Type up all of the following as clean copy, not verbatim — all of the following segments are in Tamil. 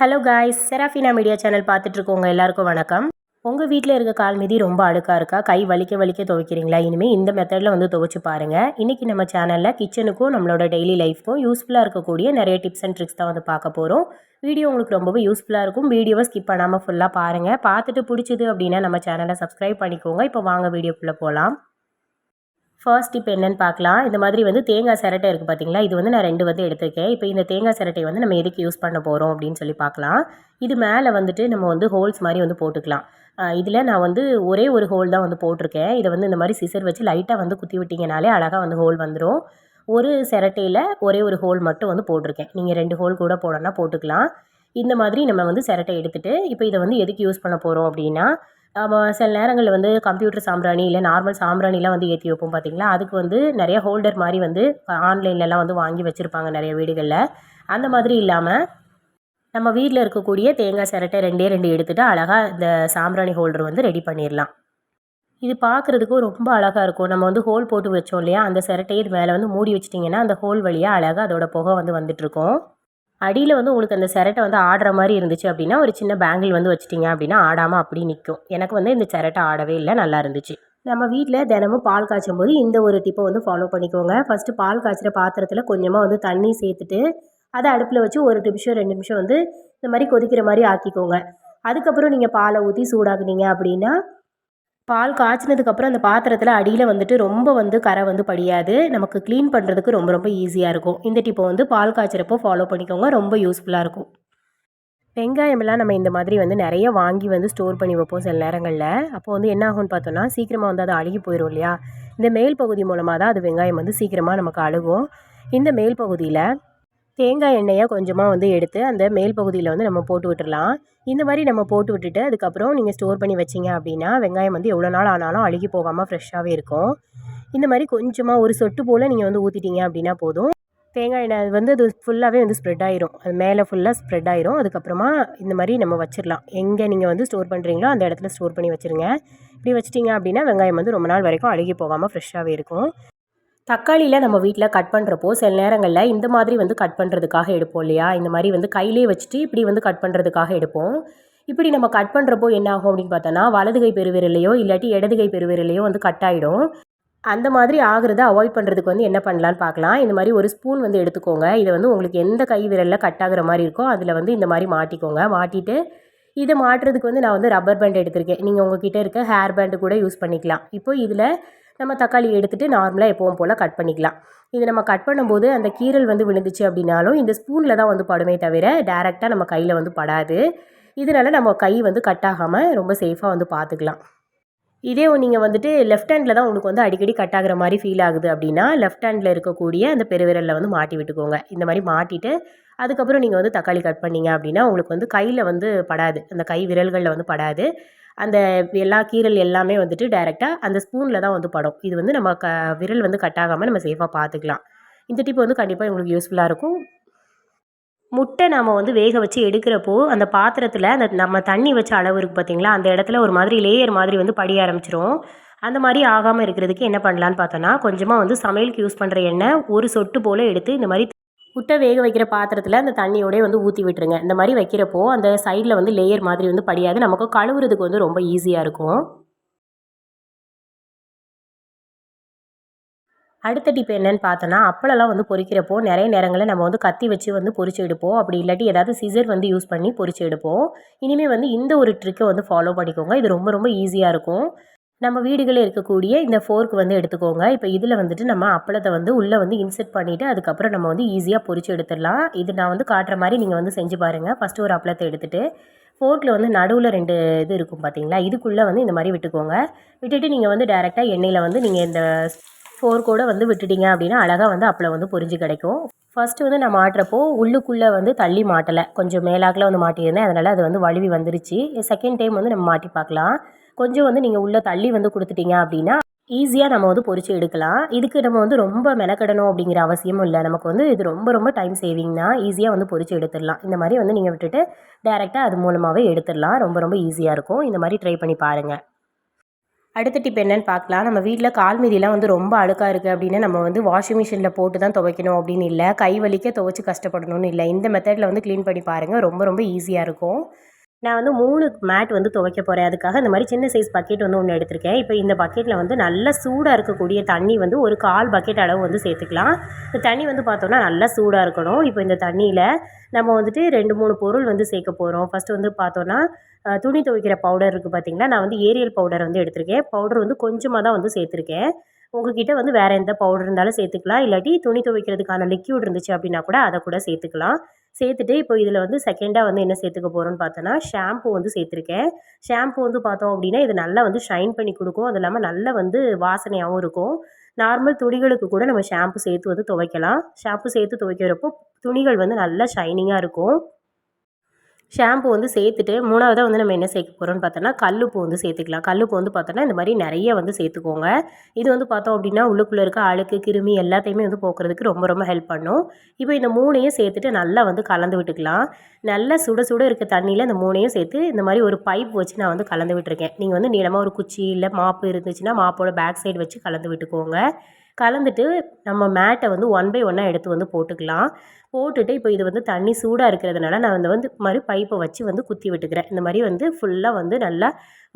Hello guys, Serafina media channel பார்த்துட்ருக்கோங்க எல்லாருக்கும் வணக்கம். உங்கள் வீட்டில் இருக்க கால் மீதி ரொம்ப அழுக்காக இருக்கா? கை வலிக்க வலிக்க துவைக்கிறீங்களா? இனிமேல் இந்த மெத்தடில் வந்து துவைச்சு பாருங்கள். இன்றைக்கி நம்ம சேனலில் கிச்சனுக்கும் நம்மளோட டெய்லி லைஃப்க்கும் யூஸ்ஃபுல்லாக இருக்கக்கூடிய நிறைய டிப்ஸ் அண்ட் ட்ரிக்ஸ் தான் வந்து பார்க்க போகிறோம். வீடியோ உங்களுக்கு ரொம்பவே யூஸ்ஃபுல்லாக இருக்கும். வீடியோவை ஸ்கிப் பண்ணாமல் ஃபுல்லாக பாருங்கள். பார்த்துட்டு பிடிச்சிது அப்படின்னா நம்ம சேனலை சப்ஸ்கிரைப் பண்ணிக்கோங்க. இப்போ வாங்க வீடியோக்குள்ளே போகலாம். ஃபர்ஸ்ட் டிப் என்னென்னு பார்க்கலாம். இந்த மாதிரி வந்து தேங்காய் சிரட்டை இருக்குது பார்த்தீங்களா? இது வந்து நான் 2 வந்து எடுத்துருக்கேன். இப்போ இந்த தேங்காய் சிரட்டை வந்து நம்ம எதுக்கு யூஸ் பண்ண போகிறோம் அப்படின்னு சொல்லி பார்க்கலாம். இது மேலே வந்துட்டு நம்ம வந்து ஹோல்ஸ் மாதிரி வந்து போட்டுக்கலாம். இதில் நான் வந்து ஒரே ஒரு ஹோல் தான் வந்து போட்டிருக்கேன். இதை வந்து இந்த மாதிரி சிசர் வச்சு லைட்டாக வந்து குத்தி விட்டிங்கனாலே அழகாக வந்து ஹோல் வந்துடும். ஒரு சிரட்டையில் ஒரே ஒரு ஹோல் மட்டும் வந்து போட்டிருக்கேன். நீங்கள் 2 ஹோல் கூட போடணும்னா போட்டுக்கலாம். இந்த மாதிரி நம்ம வந்து சிரட்டை எடுத்துகிட்டு இப்போ இதை வந்து எதுக்கு யூஸ் பண்ண போகிறோம் அப்படின்னா, சில நேரங்களில் வந்து கம்ப்யூட்டர் சாம்பிராணி இல்லை நார்மல் சாம்பிராணிலாம் வந்து ஏற்றி வைப்போம் பார்த்தீங்களா? அதுக்கு வந்து நிறைய ஹோல்டர் மாதிரி வந்து ஆன்லைன்லலாம் வந்து வாங்கி வச்சுருப்பாங்க நிறைய வீடுகளில். அந்த மாதிரி இல்லாமல் நம்ம வீட்டில் இருக்கக்கூடிய தேங்காய் சிரட்டை 2 எடுத்துகிட்டு அழகாக இந்த சாம்பிராணி ஹோல்டர் வந்து ரெடி பண்ணிடலாம். இது பார்க்குறதுக்கும் ரொம்ப அழகாக இருக்கும். நம்ம வந்து ஹோல் போட்டு வச்சோம் இல்லையா? அந்த சிரட்டையை இது மேலே வந்து மூடி வச்சிட்டிங்கன்னா அந்த ஹோல் வழியாக அழகாக அதோட புகை வந்து வந்துட்டுருக்கும். அடியில் வந்து உங்களுக்கு அந்த சிரட்டை வந்து ஆடுற மாதிரி இருந்துச்சு அப்படின்னா ஒரு சின்ன பேங்கிள் வந்து வச்சிட்டிங்க அப்படின்னா ஆடாமல் அப்படி நிற்கும். எனக்கு வந்து இந்த சிரட்டை ஆடவே இல்லை, நல்லா இருந்துச்சு. நம்ம வீட்டில் தினமும் பால் காய்ச்சும் போது இந்த ஒரு டிப்பை வந்து ஃபாலோ பண்ணிக்கோங்க. ஃபஸ்ட்டு பால் காய்ச்சுற பாத்திரத்தில் கொஞ்சமாக வந்து தண்ணி சேர்த்துட்டு அதை அடுப்பில் வச்சு 1 நிமிஷம் 2 நிமிஷம் வந்து இந்த மாதிரி கொதிக்கிற மாதிரி ஆக்கிக்கோங்க. அதுக்கப்புறம் நீங்கள் பாலை ஊற்றி சூடாக்குனீங்க அப்படின்னா பால் காய்ச்சினதுக்கப்புறம் அந்த பாத்திரத்தில் அடியில் வந்துட்டு ரொம்ப வந்து கரை வந்து படியாது. நமக்கு க்ளீன் பண்ணுறதுக்கு ரொம்ப ரொம்ப ஈஸியாக இருக்கும். இந்த டிப்பை வந்து பால் காய்ச்சிறப்போ ஃபாலோ பண்ணிக்கோங்க, ரொம்ப யூஸ்ஃபுல்லாக இருக்கும். வெங்காயமெல்லாம் நம்ம இந்த மாதிரி வந்து நிறைய வாங்கி வந்து ஸ்டோர் பண்ணி வைப்போம் சில நேரங்களில். அப்போ வந்து என்ன ஆகும்னு பார்த்தோன்னா சீக்கிரமாக வந்து அது அழுகி போயிடும் இல்லையா? இந்த மேல் பகுதி மூலமாக தான் அது வெங்காயம் வந்து சீக்கிரமாக நமக்கு அழுகும். இந்த மேல் பகுதியில் தேங்காய் எண்ணெயை கொஞ்சமாக வந்து எடுத்து அந்த மேல் பகுதியில் வந்து நம்ம போட்டு விட்டுடலாம். இந்த மாதிரி நம்ம போட்டு விட்டுட்டு அதுக்கப்புறம் நீங்கள் ஸ்டோர் பண்ணி வச்சிங்க அப்படின்னா வெங்காயம் வந்து எவ்வளோ நாள் ஆனாலும் அழுகி போகாமல் ஃப்ரெஷ்ஷாகவே இருக்கும். இந்த மாதிரி கொஞ்சமாக ஒரு சொட்டு போல் நீங்கள் வந்து ஊற்றிட்டீங்க அப்படின்னா போதும். தேங்காய் எண்ணெய் வந்து அது ஃபுல்லாகவே வந்து ஸ்ப்ரெட் ஆயிரும். அது மேலே ஃபுல்லாக ஸ்ப்ரெட் ஆயிரும். அதுக்கப்புறமா இந்த மாதிரி நம்ம வச்சிடலாம். எங்கே நீங்கள் வந்து ஸ்டோர் பண்ணுறீங்களோ அந்த இடத்துல ஸ்டோர் பண்ணி வச்சுருங்க. இப்படி வச்சிட்டிங்க அப்படின்னா வெங்காயம் வந்து ரொம்ப நாள் வரைக்கும் அழுகி போகாமல் ஃப்ரெஷ்ஷாகவே இருக்கும். தக்காளியில் நம்ம வீட்டில் கட் பண்ணுறப்போ சில நேரங்களில் இந்த மாதிரி வந்து கட் பண்ணுறதுக்காக எடுப்போம் இல்லையா? இந்த மாதிரி வந்து கையிலே வச்சுட்டு இப்படி வந்து கட் பண்ணுறதுக்காக எடுப்போம். இப்படி நம்ம கட் பண்ணுறப்போ என்ன ஆகும் அப்படின்னு பார்த்தோன்னா வலது கை பெருவிரலையோ இல்லாட்டி இடது கை பெருவிரலையோ வந்து கட் ஆகிடும். அந்த மாதிரி ஆகிறத அவாய்ட் பண்ணுறதுக்கு வந்து என்ன பண்ணலான்னு பார்க்கலாம். இந்த மாதிரி ஒரு ஸ்பூன் வந்து எடுத்துக்கோங்க. இதை வந்து உங்களுக்கு எந்த கை விரலில் கட் ஆகிற மாதிரி இருக்கோ அதில் வந்து இந்த மாதிரி மாட்டிக்கோங்க. மாட்டிட்டு இதை மாட்டுறதுக்கு வந்து நான் வந்து ரப்பர் பேண்ட் எடுத்திருக்கேன். நீங்கள் உங்ககிட்ட இருக்க ஹேர் பேண்டு கூட யூஸ் பண்ணிக்கலாம். இப்போ இதில் நம்ம தக்காளி எடுத்துகிட்டு நார்மலாக எப்பவும் போல் கட் பண்ணிக்கலாம். இது நம்ம கட் பண்ணும்போது அந்த கீரல் வந்து விழுந்துச்சு அப்படின்னாலும் இந்த ஸ்பூனில் தான் வந்து படுமே தவிர டேரெக்டாக நம்ம கையில் வந்து படாது. இதனால் நம்ம கை வந்து கட் ஆகாமல் ரொம்ப சேஃபாக வந்து பார்த்துக்கலாம். இதே நீங்கள் வந்துட்டு லெஃப்ட் ஹேண்டில் தான் உங்களுக்கு வந்து அடிக்கடி கட் ஆகிற மாதிரி ஃபீல் ஆகுது அப்படின்னா லெஃப்ட் ஹேண்டில் இருக்கக்கூடிய அந்த பெருவிரலில் வந்து மாட்டி விட்டுக்கோங்க. இந்த மாதிரி மாட்டிட்டு அதுக்கப்புறம் நீங்கள் வந்து தக்காளி கட் பண்ணிங்க அப்படின்னா உங்களுக்கு வந்து கையில் வந்து படாது, அந்த கை விரல்களில் வந்து படாது. அந்த எல்லா கீரல் எல்லாமே வந்துட்டு டைரெக்டாக அந்த ஸ்பூனில் தான் வந்து படும். இது வந்து நம்ம விரல் வந்து கட் ஆகாமல் நம்ம சேஃபாக பார்த்துக்கலாம். இந்த டிப் வந்து கண்டிப்பாக உங்களுக்கு யூஸ்ஃபுல்லாக இருக்கும். முட்டை நம்ம வந்து வேக வச்சு எடுக்கிறப்போ அந்த பாத்திரத்தில் அந்த நம்ம தண்ணி வச்ச அளவு இருக்குது பார்த்தீங்களா? அந்த இடத்துல ஒரு மாதிரி லேயர் மாதிரி வந்து படிய ஆரம்பிச்சிரும். அந்த மாதிரி ஆகாமல் இருக்கிறதுக்கு என்ன பண்ணலான்னு பார்த்தோன்னா கொஞ்சமாக வந்து சமையலுக்கு யூஸ் பண்ணுற எண்ணெய் ஒரு சொட்டு போல் எடுத்து இந்த மாதிரி முட்டை வேக வைக்கிற பாத்திரத்தில் அந்த தண்ணியோடய வந்து ஊற்றி விட்டுருங்க. இந்த மாதிரி வைக்கிறப்போ அந்த சைடில் வந்து லேயர் மாதிரி வந்து படியாது. நமக்கு கழுவுறதுக்கு வந்து ரொம்ப ஈஸியாக இருக்கும். அடுத்த டிப் என்னன்னு பார்த்தோன்னா அப்பளம்லாம் வந்து பொரிக்கிறப்போ நிறைய நேரங்களில் நம்ம வந்து கத்தி வச்சு வந்து பொரிச்சு எடுப்போம். அப்படி இல்லாட்டி ஏதாவது சிசர் வந்து யூஸ் பண்ணி பொரிச்சு எடுப்போம். இனிமேல் வந்து இந்த ஒரு ட்ரிக்கை வந்து ஃபாலோ பண்ணிக்கோங்க. இது ரொம்ப ரொம்ப ஈஸியாக இருக்கும். நம்ம வீடுகளில் இருக்கக்கூடிய இந்த ஃபோர்க் வந்து எடுத்துக்கோங்க. இப்போ இதில் வந்துட்டு நம்ம அப்பளத்தை வந்து உள்ளே வந்து இன்செர்ட் பண்ணிவிட்டு அதுக்கப்புறம் நம்ம வந்து ஈஸியாக பொரிச்சு எடுத்துடலாம். இது நான் வந்து காட்டுற மாதிரி நீங்கள் வந்து செஞ்சு பாருங்கள். ஃபஸ்ட்டு ஒரு அப்பளத்தை எடுத்துகிட்டு ஃபோர்க்கில் வந்து நடுவில் 2 இது இருக்கும் பார்த்தீங்களா? இதுக்குள்ளே வந்து இந்த மாதிரி விட்டுக்கோங்க. விட்டுட்டு நீங்கள் வந்து டேரெக்டாக எண்ணெயில் வந்து நீங்கள் இந்த ஃபோர்க்கோடு வந்து விட்டுட்டிங்க அப்படின்னா அழகாக வந்து அப்பளம் வந்து பொரிஞ்சு கிடைக்கும். ஃபஸ்ட்டு வந்து நான் மாட்டுறப்போ உள்ளுக்குள்ளே வந்து தள்ளி மாட்டலை, கொஞ்சம் மேலாக்கில் வந்து மாட்டியிருந்தேன். அதனால் அது வந்து வழுவி வந்துருச்சு. செகண்ட் டைம் வந்து நம்ம மாட்டி பார்க்கலாம். கொஞ்சம் வந்து நீங்கள் உள்ளே தள்ளி வந்து கொடுத்துட்டீங்க அப்படின்னா ஈஸியாக நம்ம வந்து பொரிச்சு எடுக்கலாம். இதுக்கு நம்ம வந்து ரொம்ப மெனக்கடணும் அப்படிங்கிற அவசியமும் இல்லை. நமக்கு வந்து இது ரொம்ப ரொம்ப டைம் சேவிங்னா ஈஸியாக வந்து பொரிச்சு எடுத்துடலாம். இந்த மாதிரி வந்து நீங்கள் விட்டுட்டு டேரெக்டாக அது மூலமாகவே எடுத்துடலாம். ரொம்ப ரொம்ப ஈஸியாக இருக்கும். இந்த மாதிரி ட்ரை பண்ணி பாருங்கள். அடுத்த டிப் என்னன்னு பார்க்கலாம். நம்ம வீட்டில் கால் மிதிலாம் வந்து ரொம்ப அழுக்காக இருக்குது அப்படின்னு நம்ம வந்து வாஷிங் மிஷினில் போட்டு தான் துவைக்கணும் அப்படின்னு இல்லை, கை வலிக்க துவைச்சி கஷ்டப்படணும்னு இல்லை. இந்த மெத்தடில் வந்து க்ளீன் பண்ணி பாருங்கள், ரொம்ப ரொம்ப ஈஸியாக இருக்கும். நான் வந்து 3 மேட் வந்து துவைக்க போகிறேன். அதுக்காக இந்த மாதிரி சின்ன சைஸ் பக்கெட் வந்து ஒன்று எடுத்திருக்கேன். இப்போ இந்த பக்கெட்டில் வந்து நல்லா சூடாக இருக்கக்கூடிய தண்ணி வந்து ஒரு 1/4 பக்கெட் அளவு வந்து சேர்த்துக்கலாம். இந்த தண்ணி வந்து பார்த்தோன்னா நல்லா சூடாக இருக்கணும். இப்போ இந்த தண்ணியில் நம்ம வந்துட்டு 2, 3 பொருள் வந்து சேர்க்க போகிறோம். ஃபஸ்ட்டு வந்து பார்த்தோன்னா துணி துவைக்கிற பவுடர் இருக்குது பார்த்தீங்களா, நான் வந்து ஏரியல் பவுடர் வந்து எடுத்திருக்கேன். பவுடர் வந்து கொஞ்சமாக தான் வந்து சேர்த்துருக்கேன். உங்ககிட்ட வந்து வேறு எந்த பவுடர் இருந்தாலும் சேர்த்துக்கலாம். இல்லாட்டி துணி துவைக்கிறதுக்கான லிக்யூட் இருந்துச்சு அப்படின்னா கூட அதை கூட சேர்த்துக்கலாம். சேர்த்துட்டு இப்போ இதில் வந்து செகண்டாக வந்து என்ன சேர்த்துக்க போகிறோன்னு பார்த்தோன்னா, ஷாம்பு வந்து சேர்த்துருக்கேன். ஷாம்பு வந்து பார்த்தோம் அப்படின்னா இது நல்லா வந்து ஷைன் பண்ணி கொடுக்கும். அது இல்லாமல் நல்லா வந்து வாசனையாகவும் இருக்கும். நார்மல் துணிகளுக்கு கூட நம்ம ஷாம்பு சேர்த்து வந்து துவைக்கலாம். ஷாம்பு சேர்த்து துவைக்கிறப்போ துணிகள் வந்து நல்லா ஷைனிங்காக இருக்கும். ஷாம்பு வந்து சேர்த்துட்டு 3வதா வந்து நம்ம என்ன சேர்க்க போகிறோம்னு பார்த்தோன்னா, கல்லுப்பு வந்து சேர்த்துக்கலாம். கல்லுப்பு வந்து பார்த்தோன்னா இந்த மாதிரி நிறைய வந்து சேர்த்துக்கோங்க. இது வந்து பார்த்தோம் அப்படின்னா உள்ளுக்குள்ளே இருக்க அழுக்கு, கிருமி எல்லாத்தையுமே வந்து போக்குறதுக்கு ரொம்ப ரொம்ப ஹெல்ப் பண்ணும். இப்போ இந்த 3யும் சேர்த்துட்டு நல்லா வந்து கலந்து விட்டுக்கலாம். நல்லா சுட சுட இருக்க தண்ணியில் இந்த 3யும் சேர்த்து இந்த மாதிரி ஒரு பைப் வச்சு நான் வந்து கலந்து விட்டுருக்கேன். நீங்கள் வந்து நீளமாக ஒரு குச்சி இல்லை மாப்பு இருந்துச்சுன்னா மாப்போட பேக் சைடு வச்சு கலந்து விட்டுக்கோங்க. கலந்துட்டு நம்ம மேட்டை வந்து 1 பை 1 எடுத்து வந்து போட்டுக்கலாம். போட்டுட்டு இப்போ இது வந்து தண்ணி சூடாக இருக்கிறதுனால நான் வந்து மாதிரி பைப்பை வச்சு வந்து குத்தி விட்டுக்கிறேன். இந்த மாதிரி வந்து ஃபுல்லாக வந்து நல்லா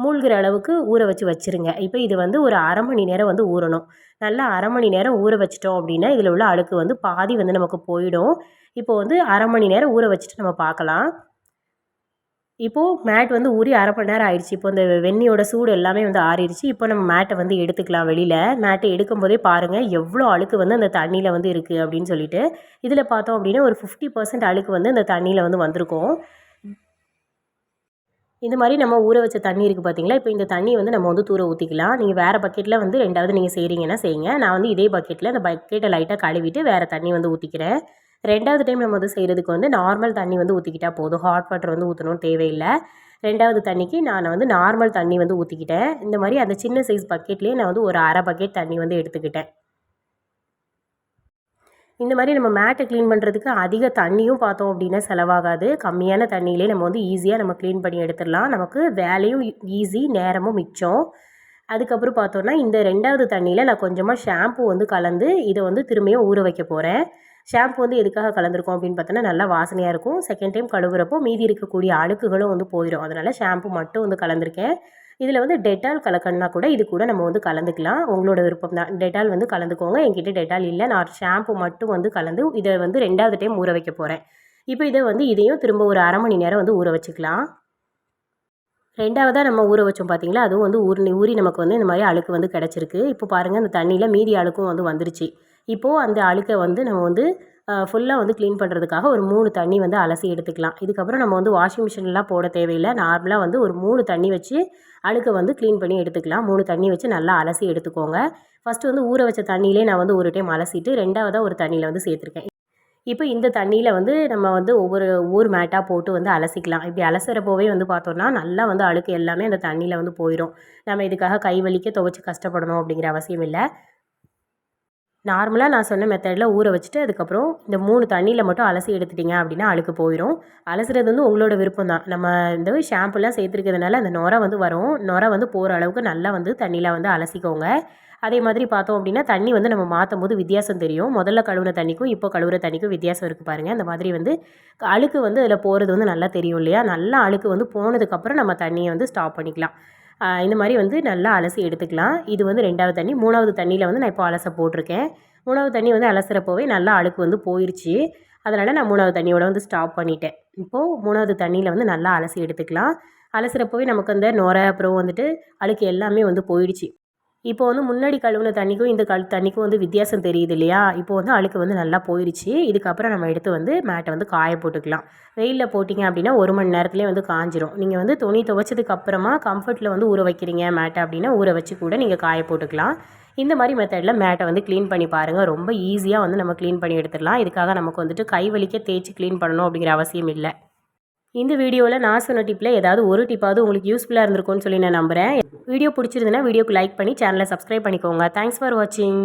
மூழ்கிற அளவுக்கு ஊற வச்சு வச்சுருங்க. இப்போ இது வந்து ஒரு 1/2 மணி நேரம் வந்து ஊறணும். நல்லா 1/2 மணி நேரம் ஊற வச்சிட்டோம் அப்படின்னா இதில் உள்ள அழுக்கு வந்து பாதி வந்து நமக்கு போயிடும். இப்போ வந்து 1/2 மணி நேரம் ஊற வச்சுட்டு நம்ம பார்க்கலாம். இப்போது மேட் வந்து ஊறி 1/2 மணி நேரம் ஆயிடுச்சு. இப்போ இந்த வெந்நியோட சூடு எல்லாமே வந்து ஆறிடுச்சு. இப்போ நம்ம மேட்டை வந்து எடுத்துக்கலாம் வெளியில். மேட்டை எடுக்கும்போதே பாருங்கள் எவ்வளோ அழுக்கு வந்து அந்த தண்ணியில் வந்து இருக்குது அப்படின்னு சொல்லிட்டு. இதில் பார்த்தோம் அப்படின்னா ஒரு 50% அழுக்கு வந்து இந்த தண்ணியில் வந்து வந்திருக்கும். இந்த மாதிரி நம்ம ஊற வச்ச தண்ணி இருக்குது பார்த்தீங்களா, இப்போ இந்த தண்ணி வந்து நம்ம வந்து தூர ஊற்றிக்கலாம். நீங்கள் வேறு பக்கெட்டில் வந்து 2வது நீங்கள் செய்கிறீங்கன்னா செய்யுங்க. நான் வந்து இதே பக்கெட்டில் அந்த பக்கெட்டை லைட்டாக கழுவிட்டு வேறு தண்ணி வந்து ஊற்றிக்கிறேன். 2வது டைம் நம்ம வந்து செய்கிறதுக்கு வந்து நார்மல் தண்ணி வந்து ஊற்றிக்கிட்டா போதும். ஹாட் வாட்டர் வந்து ஊற்றணும்னு தேவையில்லை. 2வது தண்ணிக்கு நான் வந்து நார்மல் தண்ணி வந்து ஊற்றிக்கிட்டேன். இந்த மாதிரி அந்த சின்ன சைஸ் பக்கெட்லேயே நான் வந்து ஒரு 1/2 பக்கெட் தண்ணி வந்து எடுத்துக்கிட்டேன். இந்த மாதிரி நம்ம மேட்டை க்ளீன் பண்ணுறதுக்கு அதிக தண்ணியும் பார்த்தோம் அப்படின்னா செலவாகாது. கம்மியான தண்ணியிலே நம்ம வந்து ஈஸியாக நம்ம க்ளீன் பண்ணி எடுத்துடலாம். நமக்கு வேலையும் ஈஸி, நேரமும் மிச்சம். அதுக்கப்புறம் பார்த்தோன்னா இந்த 2வது தண்ணியில் நான் கொஞ்சமாக ஷாம்பு வந்து கலந்து இதை வந்து திரும்பியும் ஊற வைக்க போகிறேன். ஷாம்பு வந்து எதுக்காக கலந்துருக்கோம் அப்படின்னு பார்த்தோன்னா நல்லா வாசனையாக இருக்கும். செகண்ட் டைம் கழுவுறப்போ மீதி இருக்கக்கூடிய அழுக்குகளும் வந்து போயிடும். அதனால் ஷாம்பு மட்டும் வந்து கலந்துருக்கேன். இதில் வந்து டெட்டால் கலக்கணுன்னா கூட இது கூட நம்ம வந்து கலந்துக்கலாம். உங்களோட விருப்பம் தான். டெட்டால் வந்து கலந்துக்கோங்க. என்கிட்ட டெட்டால் இல்லை. நான் ஷாம்பு மட்டும் வந்து கலந்து இதை வந்து 2வது டைம் ஊற வைக்க போகிறேன். இப்போ இதை வந்து இதையும் திரும்ப ஒரு 1/2 மணி நேரம் வந்து ஊற வச்சுக்கலாம். 2வதா நம்ம ஊற வச்சோம் பார்த்தீங்களா, அதுவும் வந்து ஊறி நமக்கு வந்து இந்த மாதிரி அழுக்கு வந்து கிடச்சிருக்கு. இப்போ பாருங்கள் அந்த தண்ணியில் மீதி அழுக்கும் வந்து வந்துருச்சு. இப்போது அந்த அழுக்கை வந்து நம்ம வந்து ஃபுல்லாக வந்து க்ளீன் பண்ணுறதுக்காக ஒரு 3 தண்ணி வந்து அலசி எடுத்துக்கலாம். இதுக்கப்புறம் நம்ம வந்து வாஷிங் மிஷின்லாம் போட தேவையில்லை. நார்மலாக வந்து ஒரு 3 தண்ணி வச்சு அழுக்கை வந்து க்ளீன் பண்ணி எடுத்துக்கலாம். 3 தண்ணி வச்சு நல்லா அலசி எடுத்துக்கோங்க. ஃபஸ்ட்டு வந்து ஊற வச்ச தண்ணியிலே நான் வந்து ஒரு டைம் அலசிட்டு 2வதா ஒரு தண்ணியில் வந்து சேர்த்துருக்கேன். இப்போ இந்த தண்ணியில் வந்து நம்ம வந்து ஒவ்வொரு மேட்டாக போட்டு வந்து அலசிக்கலாம். இப்படி அலசுறப்போவே வந்து பார்த்தோன்னா நல்லா வந்து அழுக்கு எல்லாமே அந்த தண்ணியில் வந்து போயிடும். நம்ம இதுக்காக கை வலிக்க துவைச்சி கஷ்டப்படணும் அப்படிங்கிற அவசியம் இல்லை. நார்மலாக நான் சொன்ன மெத்தடில் ஊற வச்சுட்டு அதுக்கப்புறம் இந்த 3 தண்ணியில் மட்டும் அலசி எடுத்துட்டிங்க அப்படின்னா அழுக்கு போயிடும். அலசுறது வந்து உங்களோட விருப்பம் தான். நம்ம இந்த ஷாம்புலாம் சேர்த்துருக்கிறதுனால அந்த நுரை வந்து வரும். நுரை வந்து போகிற அளவுக்கு நல்லா வந்து தண்ணியில் வந்து அலசிக்கோங்க. அதே மாதிரி பார்த்தோம் அப்படின்னா தண்ணி வந்து நம்ம மாற்றும் போது வித்தியாசம் தெரியும். முதல்ல கழுவுன தண்ணிக்கும் இப்போ கழுவுற தண்ணிக்கும் வித்தியாசம் இருக்குது பாருங்கள். அந்த மாதிரி வந்து அழுக்கு வந்து அதில் போகிறது வந்து நல்லா தெரியும் இல்லையா. நல்லா அழுக்கு வந்து போனதுக்கப்புறம் நம்ம தண்ணியை வந்து ஸ்டாப் பண்ணிக்கலாம். இந்த மாதிரி வந்து நல்லா அலசி எடுத்துக்கலாம். இது வந்து 2வது தண்ணி. 3வது தண்ணியில் வந்து நான் இப்போ அலச போட்டிருக்கேன். 3வது தண்ணி வந்து அலசுறப்போவே நல்லா அழுக்கு வந்து போயிடுச்சு. அதனால் நான் 3வது தண்ணியோட வந்து ஸ்டாப் பண்ணிட்டேன். இப்போது 3வது தண்ணியில் வந்து நல்லா அலசி எடுத்துக்கலாம். அலசுறப்போவே நமக்கு அந்த நுரை அப்புறம் வந்துட்டு அழுக்கு எல்லாமே வந்து போயிடுச்சு. இப்போ வந்து முன்னாடி கழுவுன தண்ணிக்கும் இந்த தண்ணிக்கும் வந்து வித்தியாசம் தெரியுது இல்லையா. இப்போ வந்து அழுக்கு வந்து நல்லா போயிடுச்சு. இதுக்கப்புறம் நம்ம எடுத்து வந்து மேட்டை வந்து காய போட்டுக்கலாம். வெயிலில் போட்டிங்க அப்படின்னா 1 மணி நேரத்துலேயே வந்து காஞ்சிரும். நீங்கள் வந்து துணி துவைச்சதுக்கு அப்புறமா கம்ஃபர்ட்டில் வந்து ஊற வைக்கிறீங்க மேட்டை அப்படின்னா ஊற வச்சு கூட நீங்கள் காய போட்டுக்கலாம். இந்த மாதிரி மெத்தடில் மேட்டை வந்து க்ளீன் பண்ணி பாருங்கள். ரொம்ப ஈஸியாக வந்து நம்ம க்ளீன் பண்ணி எடுத்துடலாம். இதுக்காக நமக்கு வந்துட்டு கை வலிக்க தேய்ச்சி க்ளீன் பண்ணணும் அப்படிங்கிற அவசியம் இல்லை. இந்த வீடியோவில் நான் சொன்ன டிப்பில் ஏதாவது ஒரு டிப்பாவது உங்களுக்கு யூஸ்ஃபுல்லாக இருந்திருக்கும்னு சொல்லி நான் நம்புகிறேன். வீடியோ பிடிச்சிருந்துன்னா வீடியோக்கு லைக் பண்ணி சேனலை சப்ஸ்கிரைப் பண்ணிக்கோங்க. தேங்க்ஸ் ஃபார் வாட்சிங்.